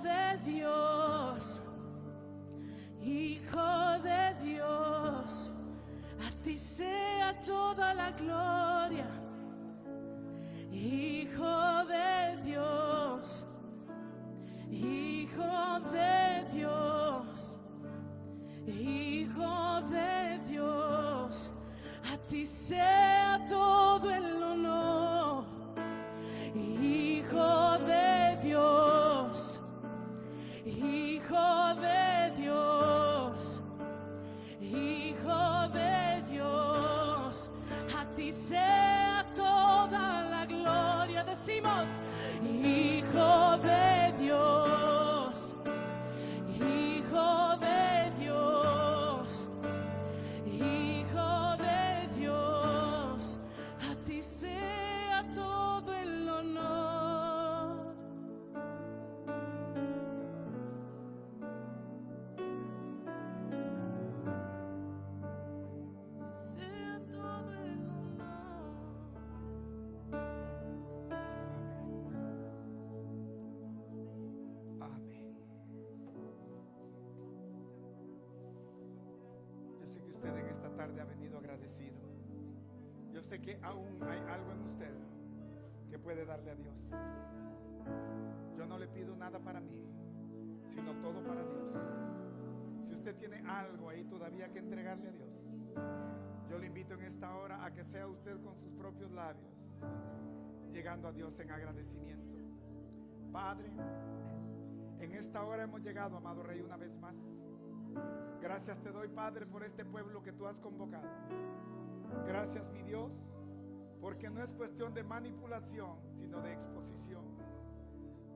de Dios, Hijo de Dios, a ti sea toda la gloria. Hijo de Dios, Hijo de Dios, Hijo de Dios, a ti sea todo el honor. Hijo de Dios, Hijo de Dios, Hijo de Dios, a ti sea toda la gloria. Decimos, Hijo de Dios, Hijo de Dios, Hijo de Dios, a ti sea todo el honor. Sea todo el honor. Amén. Yo sé que usted en esta tarde ha venido agradecido. Yo sé que aún hay algo en usted que puede darle a Dios. Yo no le pido nada para mí, sino todo para Dios. Si usted tiene algo ahí todavía que entregarle a Dios, yo le invito en esta hora a que sea usted con sus propios labios, llegando a Dios en agradecimiento. Padre, en esta hora hemos llegado, amado Rey, una vez más. Gracias te doy, Padre, por este pueblo que tú has convocado. Gracias, mi Dios, porque no es cuestión de manipulación, sino de exposición.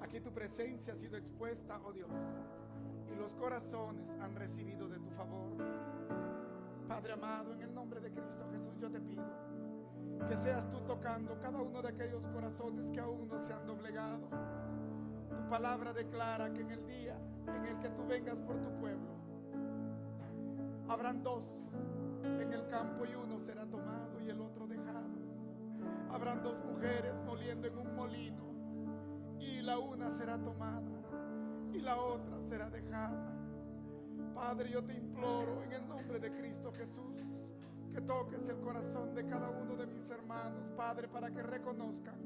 Aquí tu presencia ha sido expuesta, oh Dios, y los corazones han recibido de tu favor. Padre amado, en el nombre de Cristo Jesús, yo te pido que seas tú tocando cada uno de aquellos corazones que aún no se han doblegado. Tu palabra declara que en el día en el que tú vengas por tu pueblo, habrán dos en el campo y uno será tomado y el otro dejado. Habrán dos mujeres moliendo en un molino y la una será tomada y la otra será dejada. Padre, yo te imploro en el nombre de Cristo Jesús que toques el corazón de cada uno de mis hermanos, Padre, para que reconozcan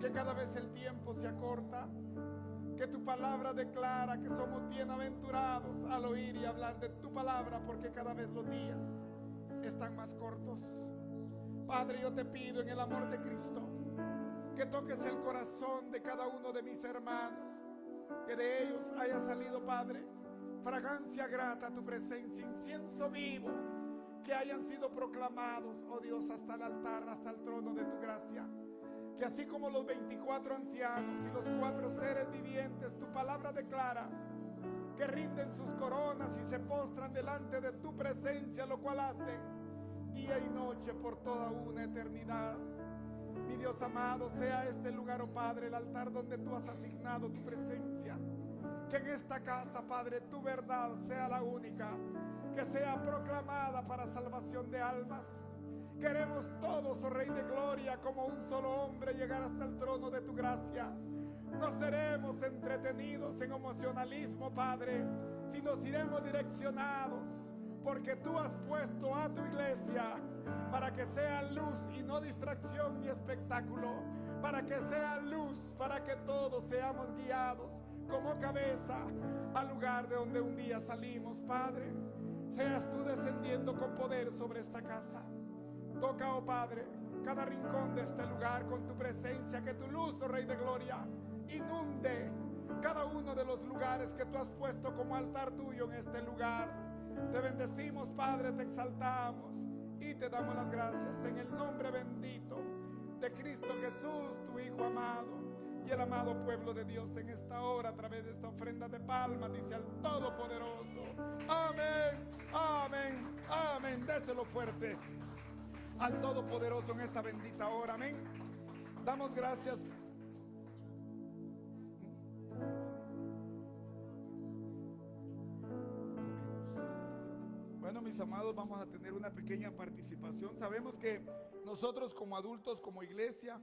que cada vez el tiempo se acorta, que tu palabra declara que somos bienaventurados al oír y hablar de tu palabra, porque cada vez los días están más cortos. Padre, yo te pido en el amor de Cristo que toques el corazón de cada uno de mis hermanos, que de ellos haya salido, Padre, fragancia grata a tu presencia, incienso vivo, que hayan sido proclamados, oh Dios, hasta el altar, hasta el trono de tu gracia. Que así como los 24 ancianos y los 4 seres vivientes, tu palabra declara que rinden sus coronas y se postran delante de tu presencia, lo cual hacen día y noche por toda una eternidad. Mi Dios amado, sea este lugar, oh Padre, el altar donde tú has asignado tu presencia. Que en esta casa, Padre, tu verdad sea la única, que sea proclamada para salvación de almas. Queremos todos, oh Rey de Gloria, como un solo hombre, llegar hasta el trono de tu gracia. No seremos entretenidos en emocionalismo, Padre, sino iremos direccionados, porque tú has puesto a tu iglesia para que sea luz y no distracción ni espectáculo, para que sea luz, para que todos seamos guiados como cabeza al lugar de donde un día salimos. Padre, seas tú descendiendo con poder sobre esta casa. Toca, oh Padre, cada rincón de este lugar con tu presencia, que tu luz, oh Rey de Gloria, inunde cada uno de los lugares que tú has puesto como altar tuyo en este lugar. Te bendecimos, Padre, te exaltamos y te damos las gracias en el nombre bendito de Cristo Jesús, tu Hijo amado, y el amado pueblo de Dios en esta hora, a través de esta ofrenda de palmas, dice al Todopoderoso: amén, amén, amén. Déselo fuerte al Todopoderoso en esta bendita hora, amén. Damos gracias. Bueno, mis amados, vamos a tener una pequeña participación. Sabemos que nosotros como adultos, como iglesia,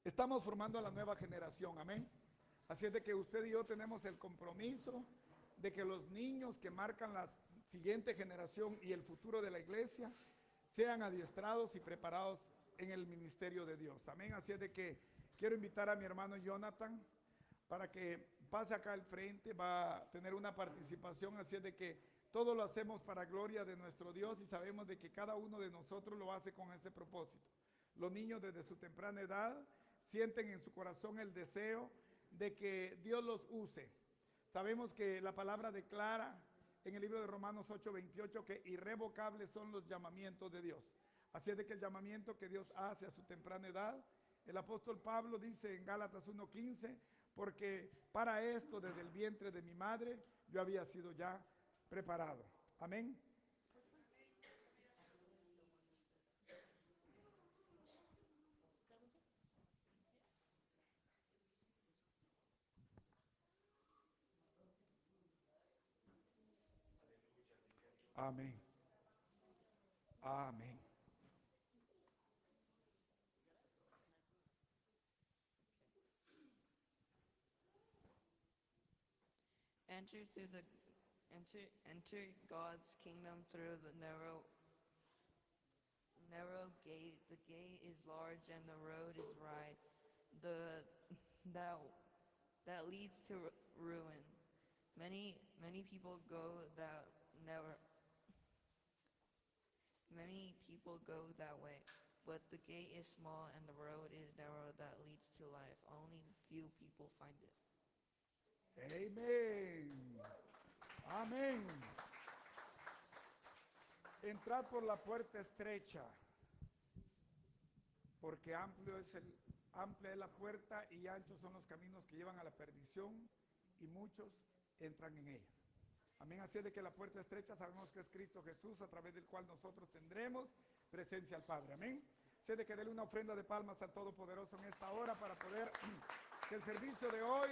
estamos formando a la nueva generación, amén. Así es de que usted y yo tenemos el compromiso de que los niños que marcan la siguiente generación y el futuro de la iglesia sean adiestrados y preparados en el ministerio de Dios. Amén. Así es de que quiero invitar a mi hermano Jonathan para que pase acá al frente, va a tener una participación. Así es de que todo lo hacemos para gloria de nuestro Dios y sabemos de que cada uno de nosotros lo hace con ese propósito. Los niños desde su temprana edad sienten en su corazón el deseo de que Dios los use. Sabemos que la palabra declara en el libro de Romanos 8:28 que irrevocables son los llamamientos de Dios. Así es de que el llamamiento que Dios hace a su temprana edad, el apóstol Pablo dice en Gálatas 1:15, porque para esto desde el vientre de mi madre yo había sido ya preparado. Amén. Amén. Amén. Enter God's kingdom through the narrow gate. The gate is large and the road is wide. That leads to ruin. Many people go that way. But the gate is small and the road is narrow that leads to life. Only few people find it. Amén. Amén. Entrad por la puerta estrecha, porque amplia es la puerta y anchos son los caminos que llevan a la perdición y muchos entran en ella. Amén. Así es de que la puerta estrecha sabemos que es Cristo Jesús, a través del cual nosotros tendremos presencia al Padre. Amén. Así es de que déle una ofrenda de palmas al Todopoderoso en esta hora para poder que el servicio de hoy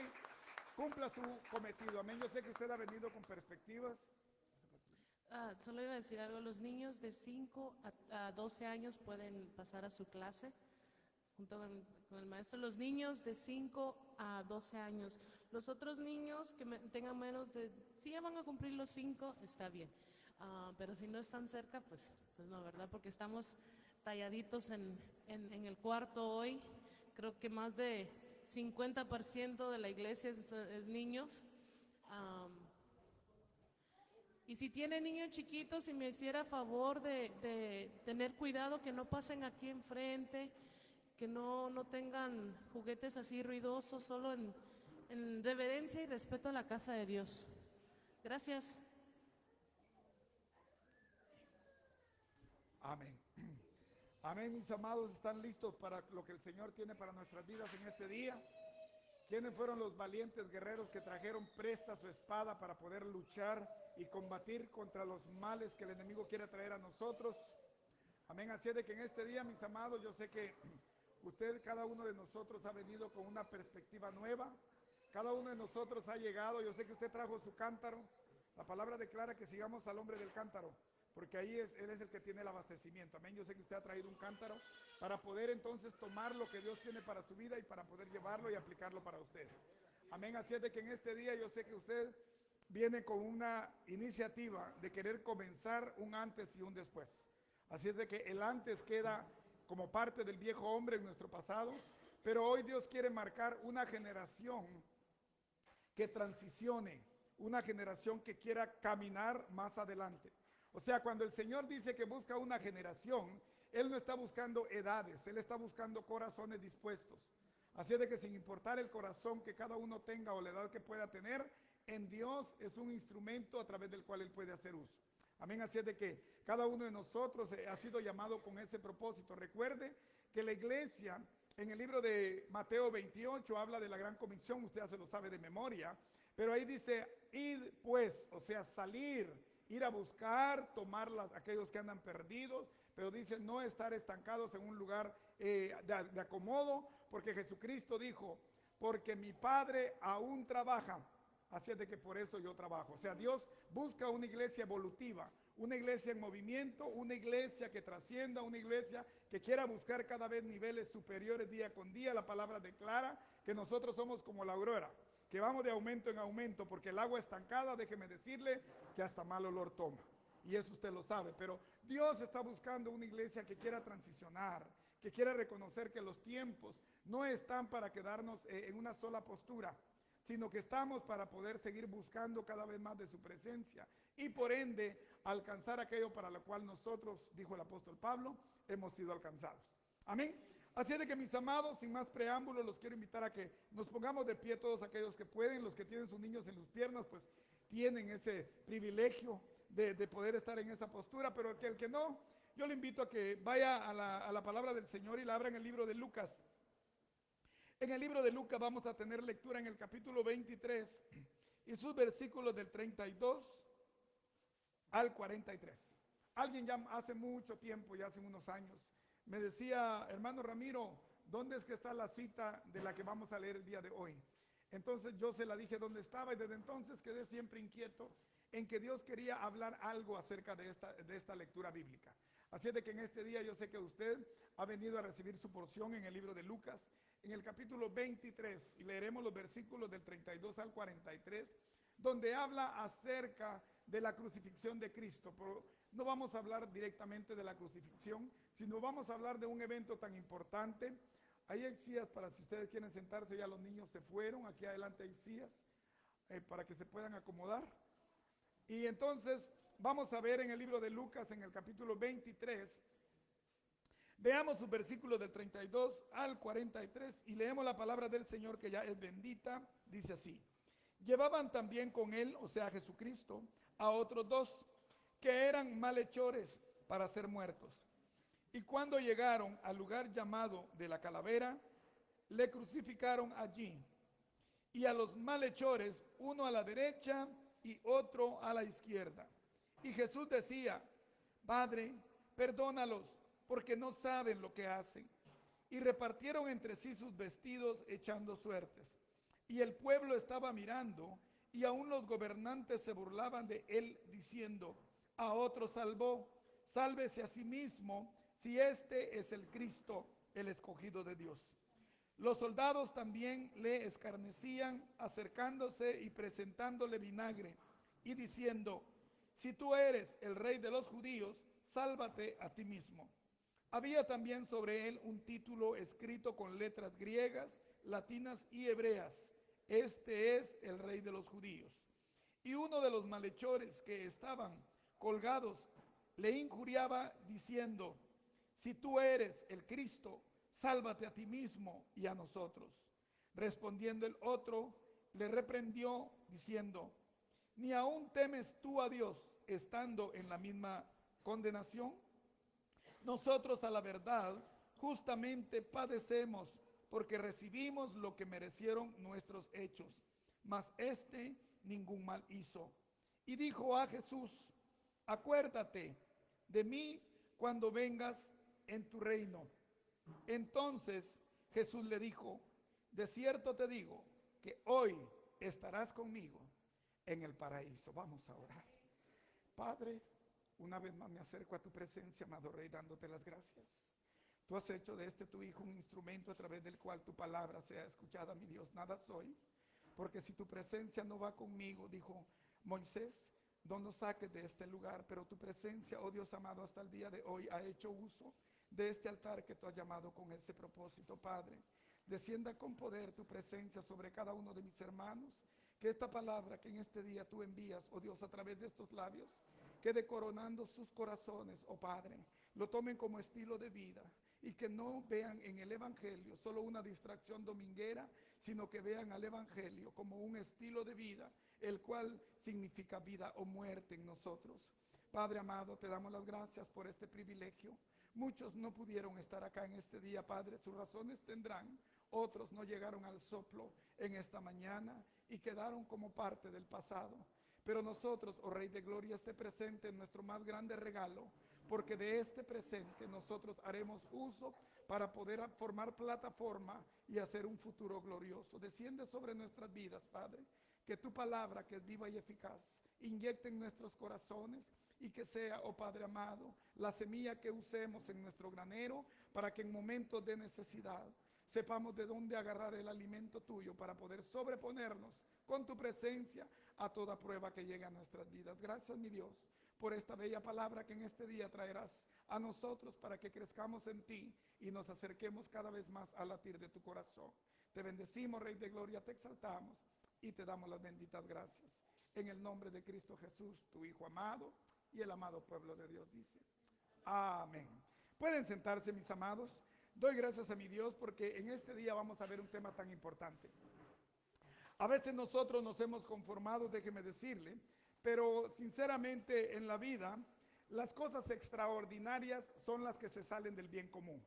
cumpla su cometido. Amén. Yo sé que usted ha venido con perspectivas. Solo iba a decir algo, los niños de 5 a 12 años pueden pasar a su clase junto con el maestro. Los niños de 5 a 12 años, los otros niños que tengan menos de, si ya van a cumplir los 5, está bien. Pero si no están cerca, pues no, ¿verdad? Porque estamos talladitos en el cuarto hoy. Creo que más de 50% de la iglesia es niños. Y si tiene niños chiquitos, si me hiciera favor de tener cuidado que no pasen aquí enfrente, que no tengan juguetes así ruidosos, solo en reverencia y respeto a la casa de Dios. Gracias. Amén. Amén, mis amados, ¿están listos para lo que el Señor tiene para nuestras vidas en este día? ¿Quiénes fueron los valientes guerreros que trajeron presta su espada para poder luchar y combatir contra los males que el enemigo quiere traer a nosotros? Amén, así es de que en este día, mis amados, yo sé que usted, cada uno de nosotros ha venido con una perspectiva nueva. Cada uno de nosotros ha llegado, yo sé que usted trajo su cántaro. La palabra declara que sigamos al hombre del cántaro, porque ahí él es el que tiene el abastecimiento. Amén. Yo sé que usted ha traído un cántaro para poder entonces tomar lo que Dios tiene para su vida y para poder llevarlo y aplicarlo para usted. Amén. Así es de que en este día yo sé que usted viene con una iniciativa de querer comenzar un antes y un después. Así es de que el antes queda como parte del viejo hombre en nuestro pasado, pero hoy Dios quiere marcar una generación que transicione, una generación que quiera caminar más adelante. O sea, cuando el Señor dice que busca una generación, Él no está buscando edades, Él está buscando corazones dispuestos. Así es de que sin importar el corazón que cada uno tenga o la edad que pueda tener, en Dios es un instrumento a través del cual Él puede hacer uso. Amén, así es de que cada uno de nosotros ha sido llamado con ese propósito. Recuerde que la iglesia en el libro de Mateo 28 habla de la gran comisión, usted ya se lo sabe de memoria, pero ahí dice, id pues, o sea, salir, ir a buscar, tomar aquellos que andan perdidos, pero dice no estar estancados en un lugar de acomodo, porque Jesucristo dijo, porque mi Padre aún trabaja, así es de que por eso yo trabajo. O sea, Dios busca una iglesia evolutiva, una iglesia en movimiento, una iglesia que trascienda, una iglesia que quiera buscar cada vez niveles superiores día con día. La palabra declara que nosotros somos como la aurora, que vamos de aumento en aumento, porque el agua estancada, déjeme decirle, que hasta mal olor toma. Y eso usted lo sabe, pero Dios está buscando una iglesia que quiera transicionar, que quiera reconocer que los tiempos no están para quedarnos en una sola postura, sino que estamos para poder seguir buscando cada vez más de su presencia y por ende alcanzar aquello para lo cual nosotros, dijo el apóstol Pablo, hemos sido alcanzados. Amén. Así es de que, mis amados, sin más preámbulos, los quiero invitar a que nos pongamos de pie todos aquellos que pueden. Los que tienen sus niños en sus piernas, pues tienen ese privilegio de poder estar en esa postura, pero el que no, yo le invito a que vaya a la palabra del Señor y la abra en el libro de Lucas. En el libro de Lucas vamos a tener lectura en el capítulo 23 y sus versículos del 32 al 43. Alguien ya hace mucho tiempo, ya hace unos años, me decía: hermano Ramiro, ¿dónde es que está la cita de la que vamos a leer el día de hoy? Entonces yo se la dije dónde estaba y desde entonces quedé siempre inquieto en que Dios quería hablar algo acerca de esta lectura bíblica. Así es de que en este día yo sé que usted ha venido a recibir su porción en el libro de Lucas, en el capítulo 23, y leeremos los versículos del 32 al 43, donde habla acerca de la crucifixión de Cristo. Pero no vamos a hablar directamente de la crucifixión, sino vamos a hablar de un evento tan importante. Ahí hay sillas para si ustedes quieren sentarse, ya los niños se fueron, aquí adelante hay sillas para que se puedan acomodar. Y entonces vamos a ver en el libro de Lucas, en el capítulo 23, veamos sus versículos del 32 al 43 y leemos la palabra del Señor, que ya es bendita. Dice así: llevaban también con él, o sea Jesucristo, a otros dos que eran malhechores para ser muertos. Y cuando llegaron al lugar llamado de la Calavera, le crucificaron allí. Y a los malhechores, uno a la derecha y otro a la izquierda. Y Jesús decía: Padre, perdónalos, porque no saben lo que hacen. Y repartieron entre sí sus vestidos, echando suertes. Y el pueblo estaba mirando, y aún los gobernantes se burlaban de él, diciendo: a otro salvó, sálvese a sí mismo, si este es el Cristo, el escogido de Dios. Los soldados también le escarnecían, acercándose y presentándole vinagre, y diciendo: si tú eres el rey de los judíos, sálvate a ti mismo. Había también sobre él un título escrito con letras griegas, latinas y hebreas: este es el rey de los judíos. Y uno de los malhechores que estaban colgados le injuriaba, diciendo: si tú eres el Cristo, sálvate a ti mismo y a nosotros. Respondiendo el otro, le reprendió, diciendo: ¿ni aún temes tú a Dios, estando en la misma condenación? Nosotros, a la verdad, justamente padecemos, porque recibimos lo que merecieron nuestros hechos, mas este ningún mal hizo. Y dijo a Jesús: acuérdate de mí cuando vengas en tu reino. Entonces Jesús le dijo: de cierto te digo que hoy estarás conmigo en el paraíso. Vamos a orar. Padre, una vez más me acerco a tu presencia, amado Rey, dándote las gracias. Tú has hecho de este tu Hijo un instrumento a través del cual tu palabra sea escuchada, mi Dios. Nada soy, porque si tu presencia no va conmigo, dijo Moisés, no nos saques de este lugar. Pero tu presencia, oh Dios amado, hasta el día de hoy ha hecho uso de este altar que tú has llamado con ese propósito. Padre, descienda con poder tu presencia sobre cada uno de mis hermanos, que esta palabra que en este día tú envías, oh Dios, a través de estos labios, quede coronando sus corazones, oh Padre, lo tomen como estilo de vida, y que no vean en el Evangelio solo una distracción dominguera, sino que vean al Evangelio como un estilo de vida, el cual significa vida o muerte en nosotros. Padre amado, te damos las gracias por este privilegio. Muchos no pudieron estar acá en este día, Padre, sus razones tendrán. Otros no llegaron al soplo en esta mañana y quedaron como parte del pasado. Pero nosotros, oh Rey de Gloria, este presente es nuestro más grande regalo, porque de este presente nosotros haremos uso para poder formar plataforma y hacer un futuro glorioso. Desciende sobre nuestras vidas, Padre, que tu palabra, que es viva y eficaz, inyecte en nuestros corazones y que sea, oh Padre amado, la semilla que usemos en nuestro granero para que en momentos de necesidad sepamos de dónde agarrar el alimento tuyo para poder sobreponernos con tu presencia a toda prueba que llegue a nuestras vidas. Gracias, mi Dios, por esta bella palabra que en este día traerás a nosotros para que crezcamos en ti y nos acerquemos cada vez más al latir de tu corazón. Te bendecimos, Rey de Gloria, te exaltamos y te damos las benditas gracias. En el nombre de Cristo Jesús, tu Hijo amado y el amado pueblo de Dios dice, amén. Pueden sentarse, mis amados. Doy gracias a mi Dios porque en este día vamos a ver un tema tan importante. A veces nosotros nos hemos conformado, déjeme decirle, pero sinceramente en la vida las cosas extraordinarias son las que se salen del bien común.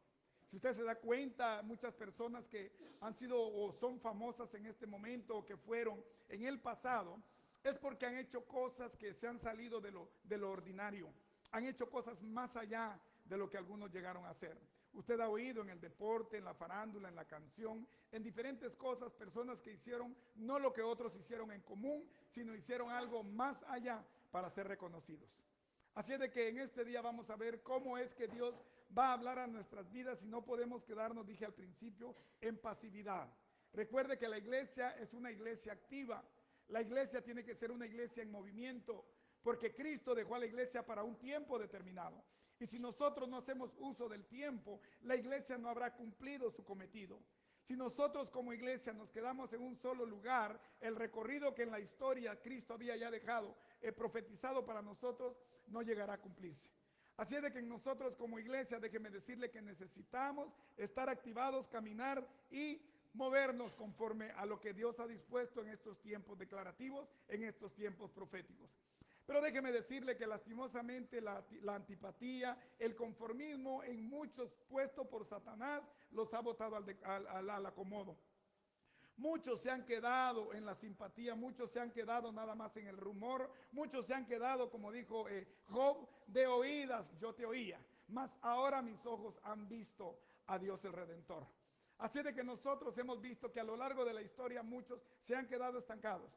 Si usted se da cuenta, muchas personas que han sido o son famosas en este momento o que fueron en el pasado, es porque han hecho cosas que se han salido de lo ordinario. Han hecho cosas más allá de lo que algunos llegaron a hacer. Usted ha oído en el deporte, en la farándula, en la canción, en diferentes cosas, personas que hicieron no lo que otros hicieron en común, sino hicieron algo más allá para ser reconocidos. Así es de que en este día vamos a ver cómo es que Dios va a hablar a nuestras vidas y no podemos quedarnos, dije al principio, en pasividad. Recuerde que la iglesia es una iglesia activa. La iglesia tiene que ser una iglesia en movimiento, porque Cristo dejó a la iglesia para un tiempo determinado. Y si nosotros no hacemos uso del tiempo, la iglesia no habrá cumplido su cometido. Si nosotros como iglesia nos quedamos en un solo lugar, el recorrido que en la historia Cristo había ya dejado profetizado para nosotros no llegará a cumplirse. Así es de que nosotros como iglesia, déjeme decirle que necesitamos estar activados, caminar y movernos conforme a lo que Dios ha dispuesto en estos tiempos declarativos, en estos tiempos proféticos. Pero déjeme decirle que lastimosamente la antipatía, el conformismo en muchos puestos por Satanás los ha botado al acomodo. Muchos se han quedado en la simpatía, muchos se han quedado nada más en el rumor, muchos se han quedado, como dijo Job, de oídas yo te oía, mas ahora mis ojos han visto a Dios el Redentor. Así de que nosotros hemos visto que a lo largo de la historia muchos se han quedado estancados.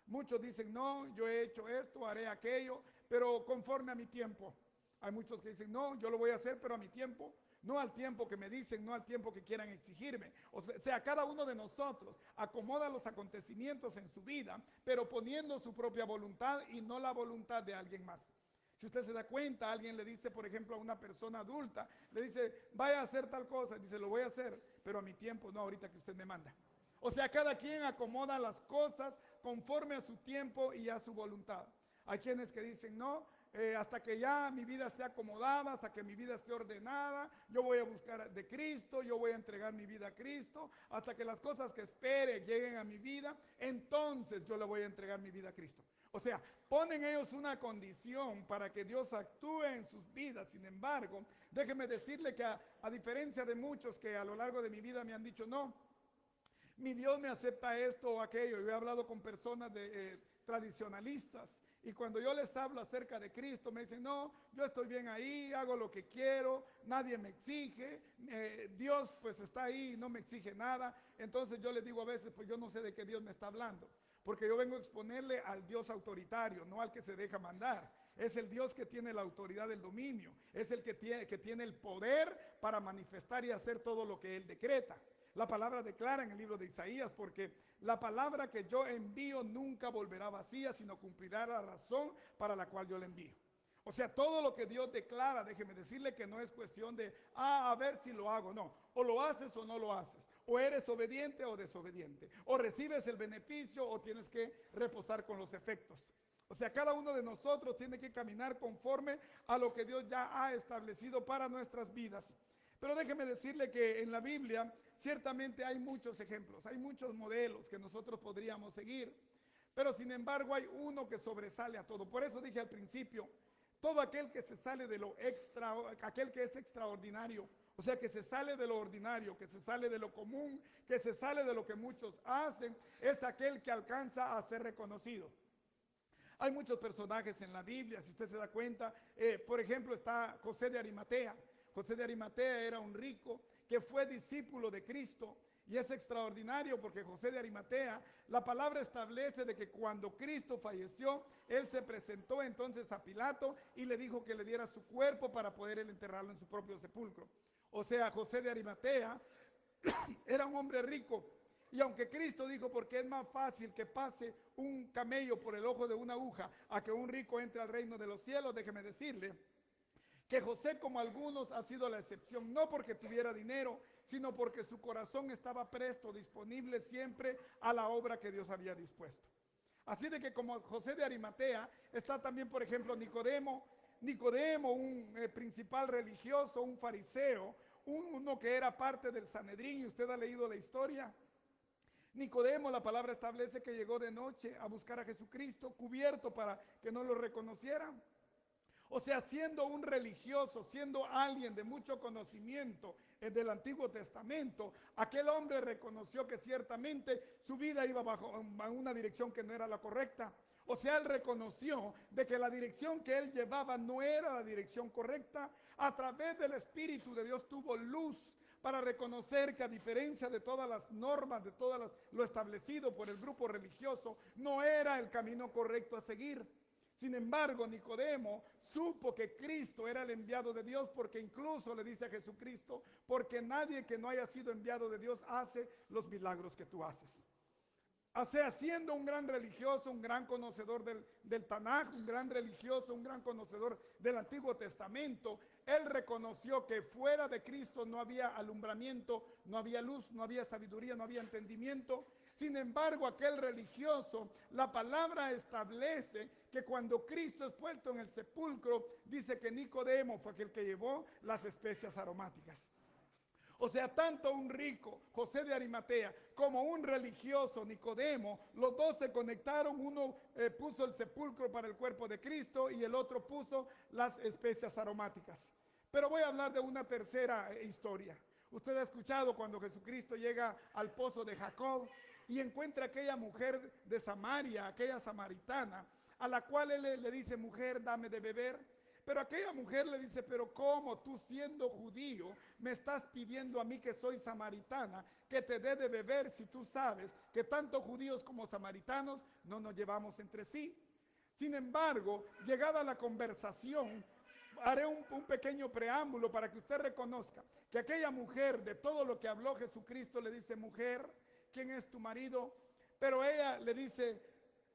Muchos dicen, no, yo he hecho esto, haré aquello, pero conforme a mi tiempo. Hay muchos que dicen, no, yo lo voy a hacer, pero a mi tiempo. No al tiempo que me dicen, no al tiempo que quieran exigirme. O sea, cada uno de nosotros acomoda los acontecimientos en su vida, pero poniendo su propia voluntad y no la voluntad de alguien más. Si usted se da cuenta, alguien le dice, por ejemplo, a una persona adulta, le dice, vaya a hacer tal cosa, dice, lo voy a hacer, pero a mi tiempo, no ahorita que usted me manda. O sea, cada quien acomoda las cosas conforme a su tiempo y a su voluntad. Hay quienes que dicen, no, hasta que ya mi vida esté acomodada, hasta que mi vida esté ordenada, yo voy a buscar de Cristo, yo voy a entregar mi vida a Cristo, hasta que las cosas que espere lleguen a mi vida, entonces yo le voy a entregar mi vida a Cristo. O sea, ponen ellos una condición para que Dios actúe en sus vidas. Sin embargo, déjeme decirle que a diferencia de muchos que a lo largo de mi vida me han dicho, no, mi Dios me acepta esto o aquello. Yo he hablado con personas tradicionalistas y cuando yo les hablo acerca de Cristo me dicen, no, yo estoy bien ahí, hago lo que quiero, nadie me exige, Dios pues está ahí y no me exige nada. Entonces yo les digo a veces, pues yo no sé de qué Dios me está hablando, porque yo vengo a exponerle al Dios autoritario, no al que se deja mandar. Es el Dios que tiene la autoridad del dominio, es el que tiene el poder para manifestar y hacer todo lo que Él decreta. La palabra declara en el libro de Isaías, porque la palabra que yo envío nunca volverá vacía, sino cumplirá la razón para la cual yo la envío. O sea, todo lo que Dios declara, déjeme decirle que no es cuestión de, a ver si lo hago, no. O lo haces o no lo haces. O eres obediente o desobediente. O recibes el beneficio o tienes que reposar con los efectos. O sea, cada uno de nosotros tiene que caminar conforme a lo que Dios ya ha establecido para nuestras vidas. Pero déjeme decirle que en la Biblia ciertamente hay muchos ejemplos, hay muchos modelos que nosotros podríamos seguir, pero sin embargo hay uno que sobresale a todo. Por eso dije al principio, todo aquel que se sale de aquel que es extraordinario, o sea, que se sale de lo ordinario, que se sale de lo común, que se sale de lo que muchos hacen, es aquel que alcanza a ser reconocido. Hay muchos personajes en la Biblia, si usted se da cuenta, por ejemplo está José de Arimatea. José de Arimatea era un rico que fue discípulo de Cristo Y es extraordinario porque José de Arimatea, la palabra establece de que cuando Cristo falleció, él se presentó entonces a Pilato y le dijo que le diera su cuerpo para poder él enterrarlo en su propio sepulcro. O sea, José de Arimatea era un hombre rico. Y aunque Cristo dijo, porque es más fácil que pase un camello por el ojo de una aguja a que un rico entre al reino de los cielos, déjeme decirle que José, como algunos, ha sido la excepción, no porque tuviera dinero, sino porque su corazón estaba presto, disponible siempre a la obra que Dios había dispuesto. Así de que como José de Arimatea, está también, por ejemplo, Nicodemo, un principal religioso, un fariseo, uno que era parte del Sanedrín, y usted ha leído la historia. Nicodemo, la palabra establece que llegó de noche a buscar a Jesucristo, cubierto para que no lo reconocieran. O sea, siendo un religioso, siendo alguien de mucho conocimiento del Antiguo Testamento, aquel hombre reconoció que ciertamente su vida iba bajo una dirección que no era la correcta. O sea, él reconoció de que la dirección que él llevaba no era la dirección correcta. A través del Espíritu de Dios tuvo luz para reconocer que, a diferencia de todas las normas, de todo lo establecido por el grupo religioso, no era el camino correcto a seguir. Sin embargo, Nicodemo supo que Cristo era el enviado de Dios, porque incluso le dice a Jesucristo, porque nadie que no haya sido enviado de Dios hace los milagros que tú haces. O sea, siendo un gran religioso, un gran conocedor del Tanaj, un gran religioso, un gran conocedor del Antiguo Testamento, él reconoció que fuera de Cristo no había alumbramiento, no había luz, no había sabiduría, no había entendimiento. Sin embargo, aquel religioso, la palabra establece que cuando Cristo es puesto en el sepulcro, dice que Nicodemo fue aquel que llevó las especias aromáticas. O sea, tanto un rico, José de Arimatea, como un religioso, Nicodemo, los dos se conectaron. Uno puso el sepulcro para el cuerpo de Cristo y el otro puso las especias aromáticas. Pero voy a hablar de una tercera historia. Usted ha escuchado cuando Jesucristo llega al pozo de Jacob y encuentra a aquella mujer de Samaria, aquella samaritana, a la cual él le dice, mujer, dame de beber. Pero aquella mujer le dice, pero ¿cómo tú, siendo judío, me estás pidiendo a mí, que soy samaritana, que te dé de beber, si tú sabes que tanto judíos como samaritanos no nos llevamos entre sí? Sin embargo, llegada la conversación, haré un pequeño preámbulo para que usted reconozca que aquella mujer, de todo lo que habló Jesucristo, le dice, mujer, ¿quién es tu marido? Pero ella le dice,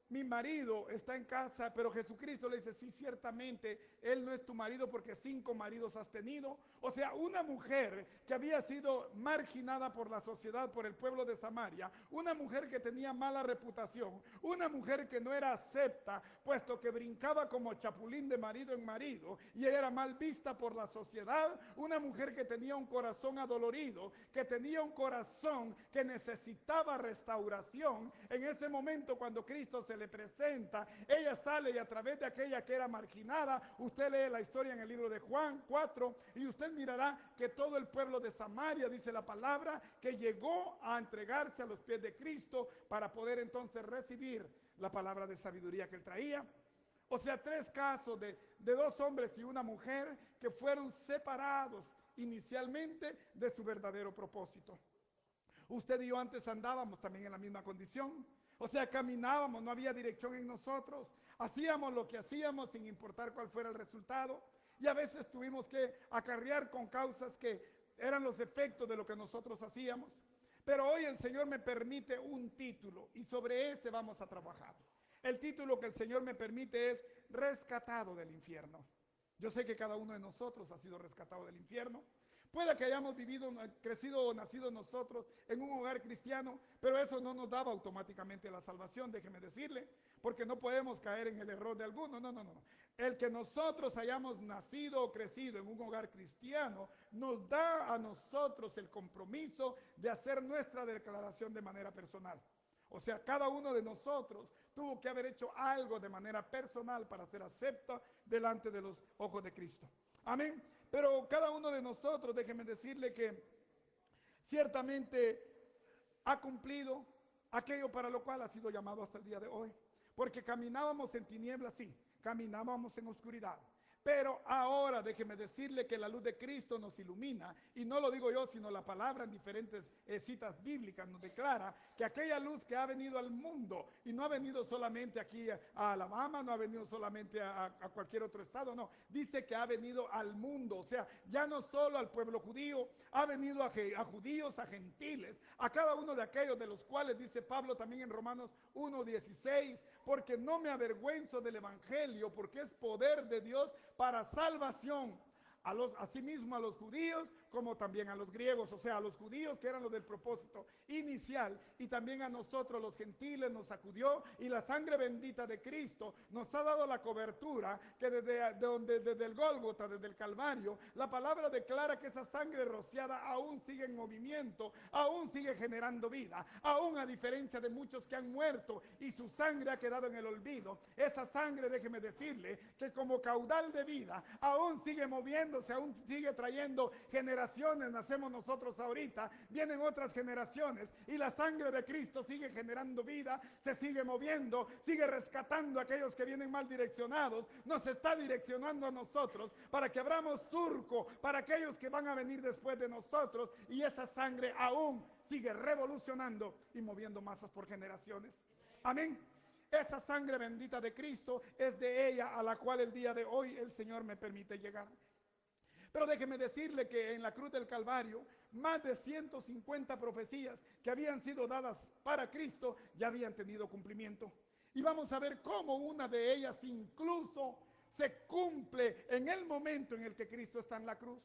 mi marido está en casa. Pero Jesucristo le dice, sí, ciertamente, él no es tu marido porque 5 maridos has tenido. O sea, una mujer que había sido marginada por la sociedad, por el pueblo de Samaria, una mujer que tenía mala reputación, una mujer que no era acepta, puesto que brincaba como chapulín de marido en marido y era mal vista por la sociedad, una mujer que tenía un corazón adolorido, que tenía un corazón que necesitaba restauración. En ese momento, cuando Cristo se le presenta, ella sale y a través de aquella que era marginada, usted lee la historia en el libro de Juan 4 y usted mirará que todo el pueblo de Samaria, dice la palabra, que llegó a entregarse a los pies de Cristo para poder entonces recibir la palabra de sabiduría que él traía. O sea, 3 casos de 2 hombres y una mujer que fueron separados inicialmente de su verdadero propósito. Usted y yo antes andábamos también en la misma condición. O sea, caminábamos, no había dirección en nosotros, hacíamos lo que hacíamos sin importar cuál fuera el resultado, y a veces tuvimos que acarrear con causas que eran los efectos de lo que nosotros hacíamos. Pero hoy el Señor me permite un título y sobre ese vamos a trabajar. El título que el Señor me permite es rescatado del infierno. Yo sé que cada uno de nosotros ha sido rescatado del infierno. Puede que hayamos vivido, crecido o nacido nosotros en un hogar cristiano, pero eso no nos daba automáticamente la salvación, déjeme decirle, porque no podemos caer en el error de alguno. No. El que nosotros hayamos nacido o crecido en un hogar cristiano nos da a nosotros el compromiso de hacer nuestra declaración de manera personal. O sea, cada uno de nosotros tuvo que haber hecho algo de manera personal para ser acepto delante de los ojos de Cristo. Amén. Pero cada uno de nosotros, déjeme decirle que ciertamente ha cumplido aquello para lo cual ha sido llamado hasta el día de hoy. Porque caminábamos en tinieblas, sí, caminábamos en oscuridad. Pero ahora déjeme decirle que la luz de Cristo nos ilumina, y no lo digo yo, sino la palabra en diferentes citas bíblicas nos declara que aquella luz que ha venido al mundo, y no ha venido solamente aquí a Alabama, no ha venido solamente a cualquier otro estado, no, dice que ha venido al mundo, o sea, ya no solo al pueblo judío, ha venido a judíos, a gentiles, a cada uno de aquellos de los cuales dice Pablo también en Romanos 1:16, porque no me avergüenzo del evangelio, porque es poder de Dios para salvación, asimismo a los judíos como también a los griegos, o sea, a los judíos que eran los del propósito inicial, y también a nosotros los gentiles nos sacudió, y la sangre bendita de Cristo nos ha dado la cobertura que desde el Gólgota, desde el Calvario, la palabra declara que esa sangre rociada aún sigue en movimiento, aún sigue generando vida, aún a diferencia de muchos que han muerto y su sangre ha quedado en el olvido. Esa sangre, déjeme decirle, que como caudal de vida aún sigue moviéndose, aún sigue trayendo generaciones. Nacemos nosotros ahorita, vienen otras generaciones, y la sangre de Cristo sigue generando vida, se sigue moviendo, sigue rescatando a aquellos que vienen mal direccionados, nos está direccionando a nosotros para que abramos surco para aquellos que van a venir después de nosotros, y esa sangre aún sigue revolucionando y moviendo masas por generaciones. Amén. Esa sangre bendita de Cristo es de ella a la cual el día de hoy el Señor me permite llegar. Pero déjeme decirle que en la cruz del Calvario, más de 150 profecías que habían sido dadas para Cristo ya habían tenido cumplimiento. Y vamos a ver cómo una de ellas incluso se cumple en el momento en el que Cristo está en la cruz.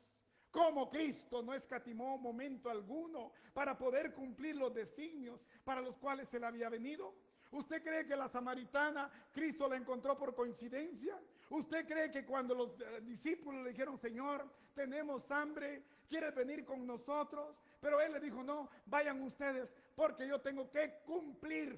Cómo Cristo no escatimó momento alguno para poder cumplir los designios para los cuales Él había venido. ¿Usted cree que la samaritana Cristo la encontró por coincidencia? ¿Usted cree que cuando los discípulos le dijeron, Señor, tenemos hambre, ¿quieres venir con nosotros? Pero Él le dijo, no, vayan ustedes, porque yo tengo que cumplir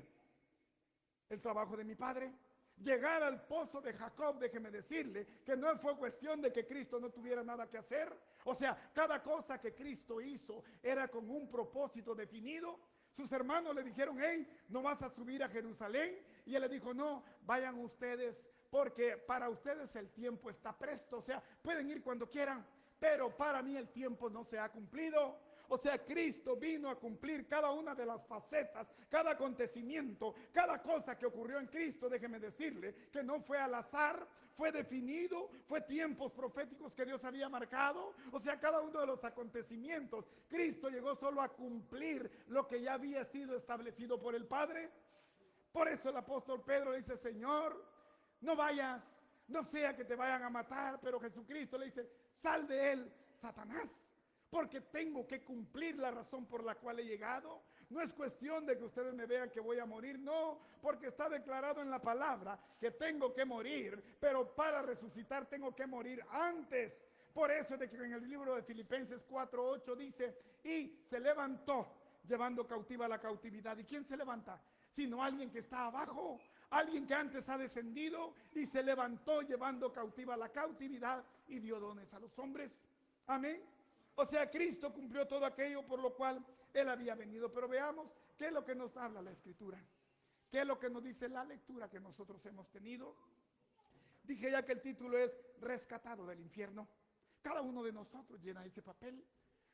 el trabajo de mi Padre. Llegar al pozo de Jacob, déjeme decirle que no fue cuestión de que Cristo no tuviera nada que hacer. O sea, cada cosa que Cristo hizo era con un propósito definido. Sus hermanos le dijeron, hey, no vas a subir a Jerusalén. Y Él le dijo, no, vayan ustedes, porque para ustedes el tiempo está presto. O sea, pueden ir cuando quieran, pero para mí el tiempo no se ha cumplido. O sea, Cristo vino a cumplir cada una de las facetas, cada acontecimiento, cada cosa que ocurrió en Cristo. Déjeme decirle que no fue al azar, fue definido, fue tiempos proféticos que Dios había marcado. O sea, cada uno de los acontecimientos, Cristo llegó solo a cumplir lo que ya había sido establecido por el Padre. Por eso el apóstol Pedro le dice, Señor, no vayas, no sea que te vayan a matar. Pero Jesucristo le dice, sal de él, Satanás, porque tengo que cumplir la razón por la cual he llegado. No es cuestión de que ustedes me vean que voy a morir, no, porque está declarado en la palabra que tengo que morir, pero para resucitar tengo que morir antes. Por eso es de que en el libro de Filipenses 4:8 dice, y se levantó llevando cautiva la cautividad. ¿Y quién se levanta? Sino alguien que está abajo, alguien que antes ha descendido y se levantó llevando cautiva la cautividad y dio dones a los hombres. Amén. O sea, Cristo cumplió todo aquello por lo cual Él había venido. Pero veamos qué es lo que nos habla la Escritura. ¿Qué es lo que nos dice la lectura que nosotros hemos tenido? Dije ya que el título es Rescatado del infierno. Cada uno de nosotros llena ese papel.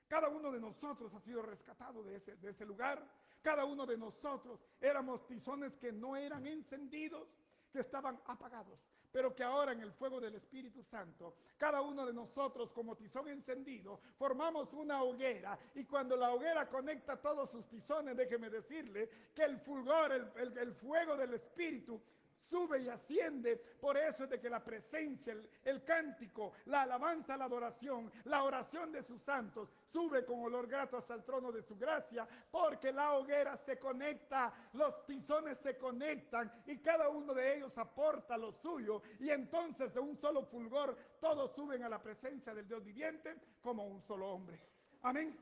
Cada uno de nosotros ha sido rescatado de ese lugar. Cada uno de nosotros éramos tizones que no eran encendidos, que estaban apagados, pero que ahora en el fuego del Espíritu Santo, cada uno de nosotros como tizón encendido, formamos una hoguera, y cuando la hoguera conecta todos sus tizones, déjeme decirle que el fulgor, el fuego del Espíritu sube y asciende. Por eso es de que la presencia, el cántico, la alabanza, la adoración, la oración de sus santos sube con olor grato hasta el trono de su gracia, porque la hoguera se conecta, los tizones se conectan y cada uno de ellos aporta lo suyo, y entonces de un solo fulgor todos suben a la presencia del Dios viviente como un solo hombre. Amén.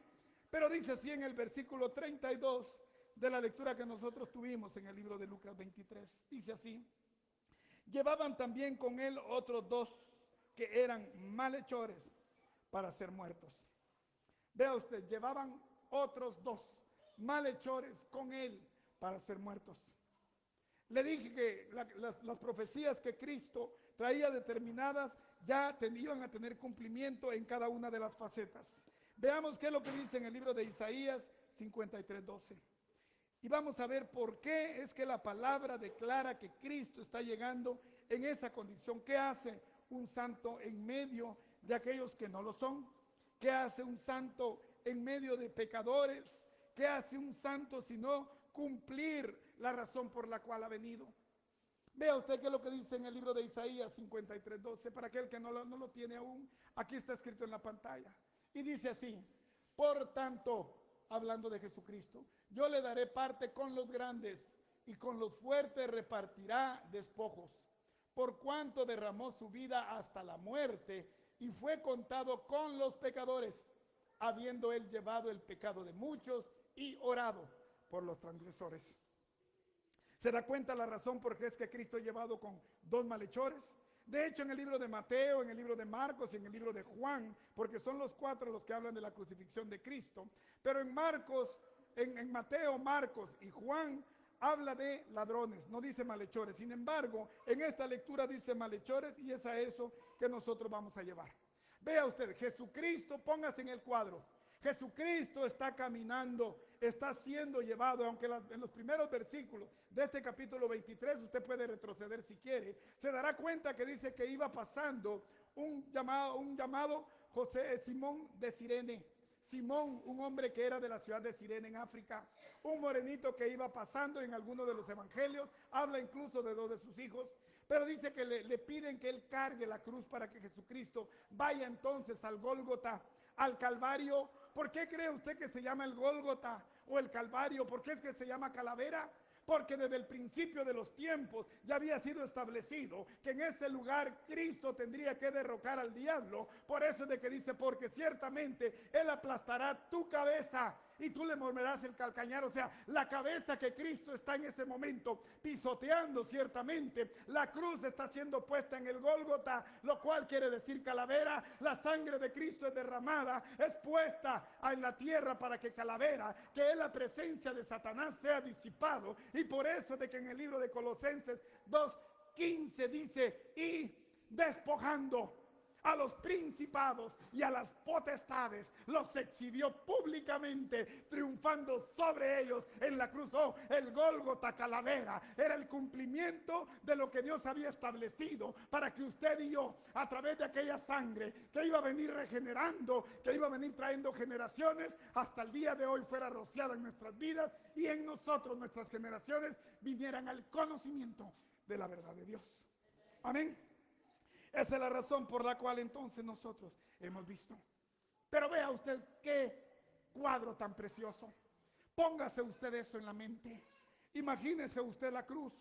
Pero dice así en el versículo 32 de la lectura que nosotros tuvimos en el libro de Lucas 23. Dice así: llevaban también con él otros dos que eran malhechores para ser muertos. Vea usted, llevaban otros dos malhechores con él para ser muertos. Le dije que las profecías que Cristo traía determinadas ya iban a tener cumplimiento en cada una de las facetas. Veamos qué es lo que dice en el libro de Isaías 53:12. Y vamos a ver por qué es que la palabra declara que Cristo está llegando en esa condición. ¿Qué hace un santo en medio de aquellos que no lo son? ¿Qué hace un santo en medio de pecadores? ¿Qué hace un santo sino cumplir la razón por la cual ha venido? Vea usted qué es lo que dice en el libro de Isaías 53:12. Para aquel que no lo tiene aún, aquí está escrito en la pantalla. Y dice así: por tanto, hablando de Jesucristo, yo le daré parte con los grandes y con los fuertes repartirá despojos, por cuanto derramó su vida hasta la muerte y fue contado con los pecadores, habiendo él llevado el pecado de muchos y orado por los transgresores. ¿Se da cuenta la razón por qué es que Cristo es llevado con dos malhechores? De hecho, en el libro de Mateo, en el libro de Marcos y en el libro de Juan, porque son los cuatro los que hablan de la crucifixión de Cristo, pero en Marcos, en Mateo, Marcos y Juan habla de ladrones, no dice malhechores. Sin embargo, en esta lectura dice malhechores y es a eso que nosotros vamos a llevar. Vea usted, Jesucristo, póngase en el cuadro. Jesucristo está caminando, está siendo llevado, aunque en los primeros versículos de este capítulo 23, usted puede retroceder si quiere, se dará cuenta que dice que iba pasando un llamado Simón de Cirene. Simón, un hombre que era de la ciudad de Cirene en África, un morenito que iba pasando. En algunos de los evangelios habla incluso de dos de sus hijos, pero dice que le piden que él cargue la cruz para que Jesucristo vaya entonces al Gólgota, al Calvario. ¿Por qué cree usted que se llama el Gólgota o el Calvario? ¿Por qué es que se llama calavera? Porque desde el principio de los tiempos ya había sido establecido que en ese lugar Cristo tendría que derrocar al diablo. Por eso es de que dice: porque ciertamente él aplastará tu cabeza y tú le morderás el calcañar. O sea, la cabeza que Cristo está en ese momento pisoteando, ciertamente la cruz está siendo puesta en el Gólgota, lo cual quiere decir calavera. La sangre de Cristo es derramada, es puesta en la tierra para que calavera, que es la presencia de Satanás, sea disipado. Y por eso de que en el libro de Colosenses 2:15 dice: y despojando a los principados y a las potestades, los exhibió públicamente, triunfando sobre ellos en la cruz. Oh, el Gólgota, calavera, era el cumplimiento de lo que Dios había establecido para que usted y yo, a través de aquella sangre que iba a venir regenerando, que iba a venir trayendo generaciones, hasta el día de hoy fuera rociada en nuestras vidas y en nosotros, nuestras generaciones, vinieran al conocimiento de la verdad de Dios. Amén. Esa es la razón por la cual entonces nosotros hemos visto. Pero vea usted qué cuadro tan precioso. Póngase usted eso en la mente. Imagínese usted la cruz.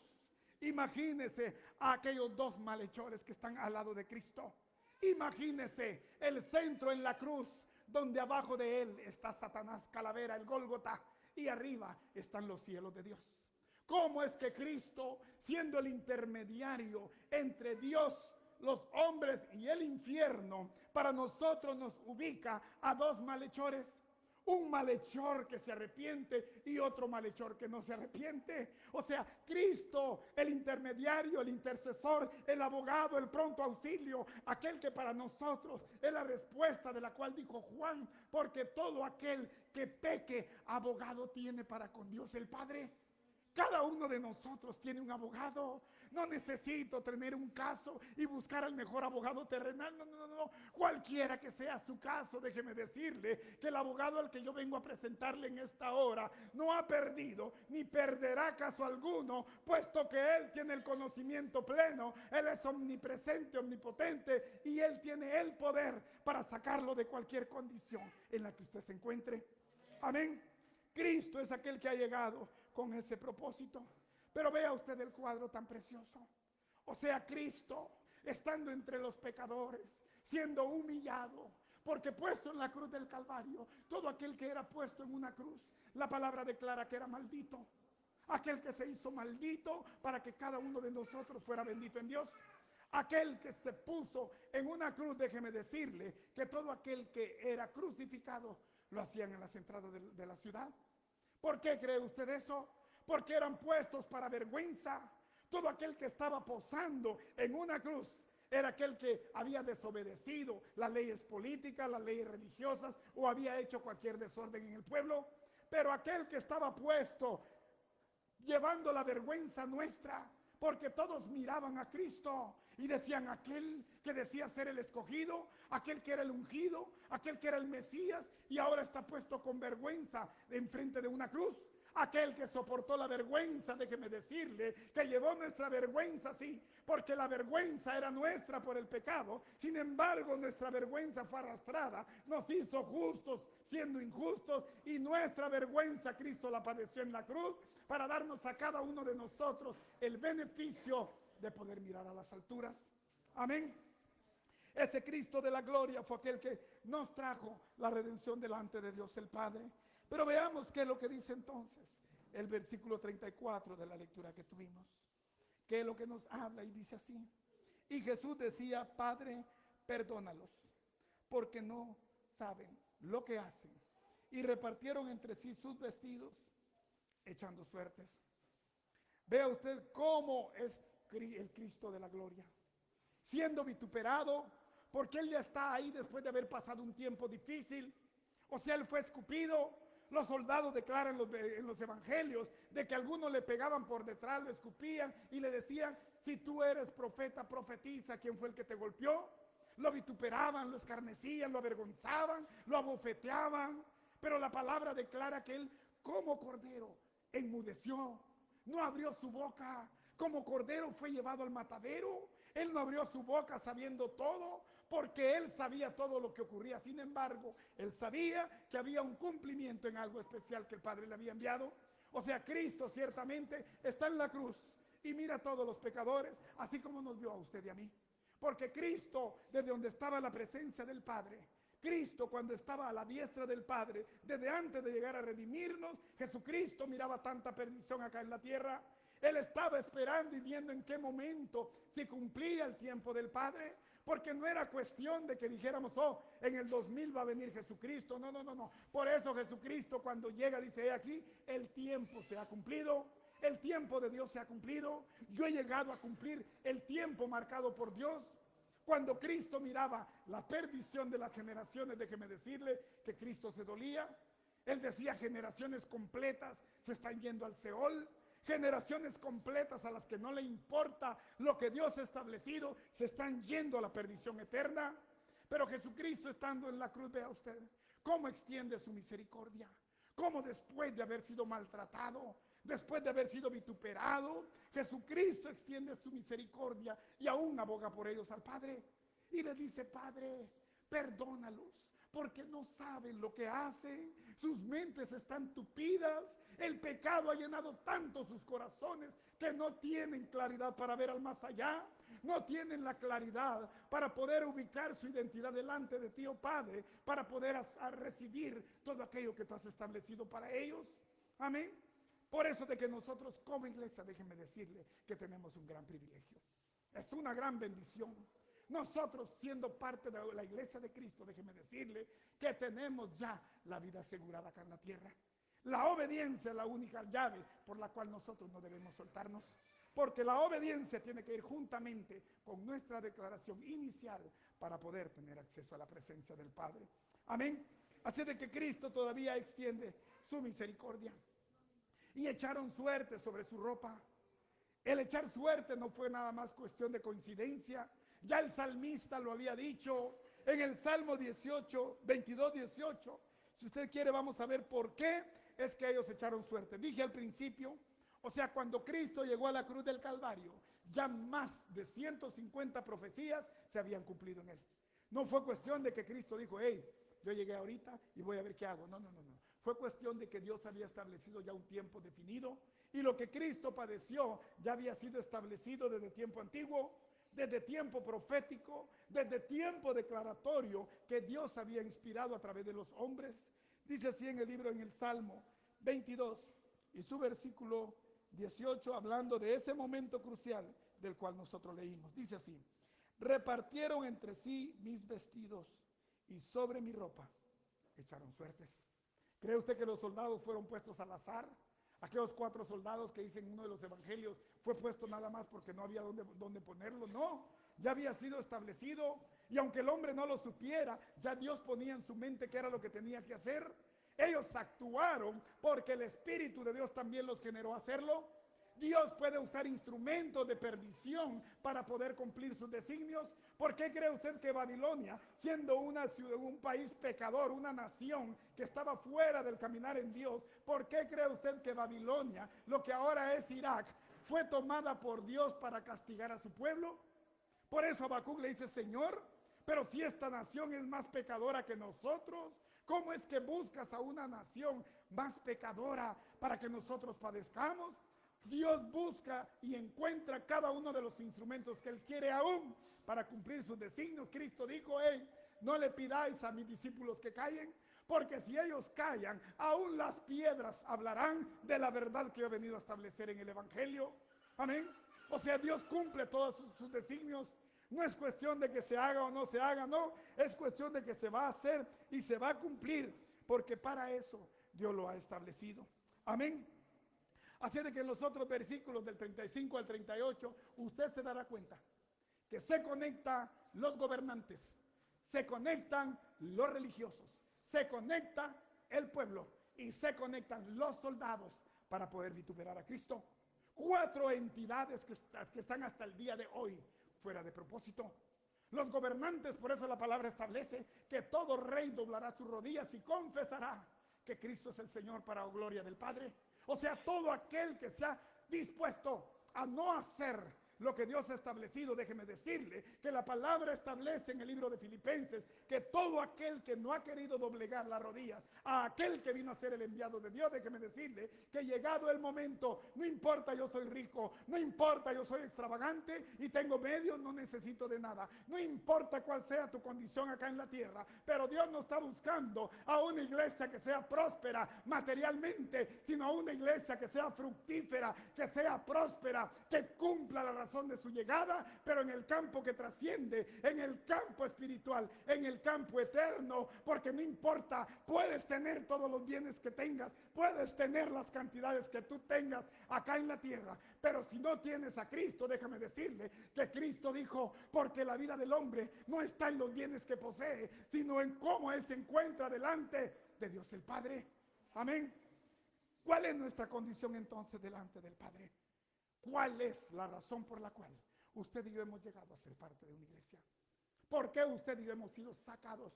Imagínese a aquellos dos malhechores que están al lado de Cristo. Imagínese el centro en la cruz, donde abajo de él está Satanás, calavera, el Gólgota, y arriba están los cielos de Dios. ¿Cómo es que Cristo, siendo el intermediario entre Dios, los hombres y el infierno, para nosotros nos ubica a dos malhechores? Un malhechor que se arrepiente y otro malhechor que no se arrepiente. O sea, Cristo, el intermediario, el intercesor, el abogado, el pronto auxilio, aquel que para nosotros es la respuesta de la cual dijo Juan: porque todo aquel que peque, abogado tiene para con Dios el Padre. Cada uno de nosotros tiene un abogado. No necesito tener un caso y buscar al mejor abogado terrenal. No. Cualquiera que sea su caso, déjeme decirle que el abogado al que yo vengo a presentarle en esta hora no ha perdido ni perderá caso alguno, puesto que él tiene el conocimiento pleno. Él es omnipresente, omnipotente, y él tiene el poder para sacarlo de cualquier condición en la que usted se encuentre. Amén. Cristo es aquel que ha llegado con ese propósito. Pero vea usted el cuadro tan precioso. O sea, Cristo estando entre los pecadores, siendo humillado, porque puesto en la cruz del Calvario, todo aquel que era puesto en una cruz, la palabra declara que era maldito. Aquel que se hizo maldito para que cada uno de nosotros fuera bendito en Dios. Aquel que se puso en una cruz, déjeme decirle que todo aquel que era crucificado lo hacían en las entradas de la ciudad. ¿Por qué cree usted eso? Porque eran puestos para vergüenza. Todo aquel que estaba posando en una cruz era aquel que había desobedecido las leyes políticas, las leyes religiosas o había hecho cualquier desorden en el pueblo. Pero aquel que estaba puesto llevando la vergüenza nuestra, porque todos miraban a Cristo y decían: aquel que decía ser el escogido, aquel que era el ungido, aquel que era el Mesías, y ahora está puesto con vergüenza enfrente de una cruz. Aquel que soportó la vergüenza, déjeme decirle, que llevó nuestra vergüenza, sí, porque la vergüenza era nuestra por el pecado. Sin embargo, nuestra vergüenza fue arrastrada, nos hizo justos siendo injustos, y nuestra vergüenza Cristo la padeció en la cruz para darnos a cada uno de nosotros el beneficio de poder mirar a las alturas. Amén. Ese Cristo de la gloria fue aquel que nos trajo la redención delante de Dios el Padre. Pero veamos qué es lo que dice entonces el versículo 34 de la lectura que tuvimos. Qué es lo que nos habla, y dice así: y Jesús decía: Padre, perdónalos, porque no saben lo que hacen. Y repartieron entre sí sus vestidos, echando suertes. Vea usted cómo es el Cristo de la gloria, siendo vituperado, porque Él ya está ahí después de haber pasado un tiempo difícil. O sea, Él fue escupido. Los soldados declaran en los evangelios de que algunos le pegaban por detrás, lo escupían y le decían: si tú eres profeta, profetiza quién fue el que te golpeó. Lo vituperaban, lo escarnecían, lo avergonzaban, lo abofeteaban. Pero la palabra declara que Él, como cordero, enmudeció, no abrió su boca. Como cordero fue llevado al matadero. Él no abrió su boca sabiendo todo, porque Él sabía todo lo que ocurría. Sin embargo, Él sabía que había un cumplimiento en algo especial que el Padre le había enviado. O sea, Cristo ciertamente está en la cruz y mira a todos los pecadores, así como nos vio a usted y a mí. Porque Cristo, desde donde estaba la presencia del Padre, Cristo, cuando estaba a la diestra del Padre, desde antes de llegar a redimirnos, Jesucristo miraba tanta perdición acá en la tierra. Él estaba esperando y viendo en qué momento se cumplía el tiempo del Padre, porque no era cuestión de que dijéramos: oh, en el 2000 va a venir Jesucristo. No, no, no, no. Por eso Jesucristo, cuando llega, dice: he aquí, el tiempo se ha cumplido, el tiempo de Dios se ha cumplido. Yo he llegado a cumplir el tiempo marcado por Dios. Cuando Cristo miraba la perdición de las generaciones, déjeme decirle que Cristo se dolía. Él decía: generaciones completas se están yendo al Seol. Generaciones completas a las que no le importa lo que Dios ha establecido, se están yendo a la perdición eterna. Pero Jesucristo, estando en la cruz, vea usted cómo extiende su misericordia. Cómo después de haber sido maltratado, después de haber sido vituperado, Jesucristo extiende su misericordia y aún aboga por ellos al Padre. Y le dice: Padre, perdónalos, porque no saben lo que hacen. Sus mentes están tupidas. El pecado ha llenado tanto sus corazones que no tienen claridad para ver al más allá. No tienen la claridad para poder ubicar su identidad delante de ti, oh Padre, para poder recibir todo aquello que tú has establecido para ellos. Amén. Por eso de que nosotros como iglesia, déjenme decirle que tenemos un gran privilegio. Es una gran bendición. Nosotros, siendo parte de la iglesia de Cristo, déjeme decirle que tenemos ya la vida asegurada acá en la tierra. La obediencia es la única llave por la cual nosotros no debemos soltarnos, porque la obediencia tiene que ir juntamente con nuestra declaración inicial para poder tener acceso a la presencia del Padre. Amén. Así de que Cristo todavía extiende su misericordia. Y echaron suerte sobre su ropa. El echar suerte no fue nada más cuestión de coincidencia. Ya el salmista lo había dicho en el Salmo 22, 18. Si usted quiere, vamos a ver por qué es que ellos echaron suerte. Dije al principio, o sea, cuando Cristo llegó a la cruz del Calvario, ya más de 150 profecías se habían cumplido en él. No fue cuestión de que Cristo dijo: hey, yo llegué ahorita y voy a ver qué hago. No, no, no, no. Fue cuestión de que Dios había establecido ya un tiempo definido, y lo que Cristo padeció ya había sido establecido desde tiempo antiguo, desde tiempo profético, desde tiempo declaratorio que Dios había inspirado a través de los hombres. Dice así en el libro, en el Salmo 22 y su versículo 18, hablando de ese momento crucial del cual nosotros leímos. Dice así: repartieron entre sí mis vestidos y sobre mi ropa echaron suertes. ¿Cree usted que los soldados fueron puestos al azar? Aquellos 4 soldados que dicen uno de los evangelios fue puesto nada más porque no había dónde ponerlo. No, ya había sido establecido, y aunque el hombre no lo supiera, ya Dios ponía en su mente qué era lo que tenía que hacer. Ellos actuaron porque el Espíritu de Dios también los generó a hacerlo. Dios puede usar instrumentos de perdición para poder cumplir sus designios. ¿Por qué cree usted que Babilonia, siendo una ciudad, un país pecador, una nación que estaba fuera del caminar en Dios, por qué cree usted que Babilonia, lo que ahora es Irak, fue tomada por Dios para castigar a su pueblo? Por eso Habacuc le dice: Señor, pero si esta nación es más pecadora que nosotros, ¿cómo es que buscas a una nación más pecadora para que nosotros padezcamos? Dios busca y encuentra cada uno de los instrumentos que Él quiere aún para cumplir sus designios. Cristo dijo: no le pidáis a mis discípulos que callen, porque si ellos callan, aún las piedras hablarán de la verdad que yo he venido a establecer en el Evangelio. Amén. O sea, Dios cumple todos sus designios. No es cuestión de que se haga o no se haga, no. Es cuestión de que se va a hacer y se va a cumplir, porque para eso Dios lo ha establecido. Amén. Así de que en los otros versículos del 35 al 38, usted se dará cuenta que se conectan los gobernantes, se conectan los religiosos, se conecta el pueblo y se conectan los soldados para poder vituperar a Cristo. 4 entidades que están hasta el día de hoy fuera de propósito. Los gobernantes, por eso la palabra establece que todo rey doblará sus rodillas y confesará que Cristo es el Señor para la gloria del Padre. O sea, todo aquel que se ha dispuesto a no hacer lo que Dios ha establecido, déjeme decirle que la palabra establece en el libro de Filipenses que todo aquel que no ha querido doblegar las rodillas a aquel que vino a ser el enviado de Dios, déjeme decirle que llegado el momento, no importa yo soy rico, no importa yo soy extravagante y tengo medios, no necesito de nada, no importa cuál sea tu condición acá en la tierra, pero Dios no está buscando a una iglesia que sea próspera materialmente, sino a una iglesia que sea fructífera, que sea próspera, que cumpla la razón de su llegada, pero en el campo que trasciende, en el campo espiritual, en el campo eterno, porque no importa, puedes tener todos los bienes que tengas, puedes tener las cantidades que tú tengas acá en la tierra, pero si no tienes a Cristo, déjame decirle que Cristo dijo, porque la vida del hombre no está en los bienes que posee, sino en cómo él se encuentra delante de Dios el Padre. Amén. ¿Cuál es nuestra condición entonces delante del Padre? ¿Cuál es la razón por la cual usted y yo hemos llegado a ser parte de una iglesia? ¿Por qué usted y yo hemos sido sacados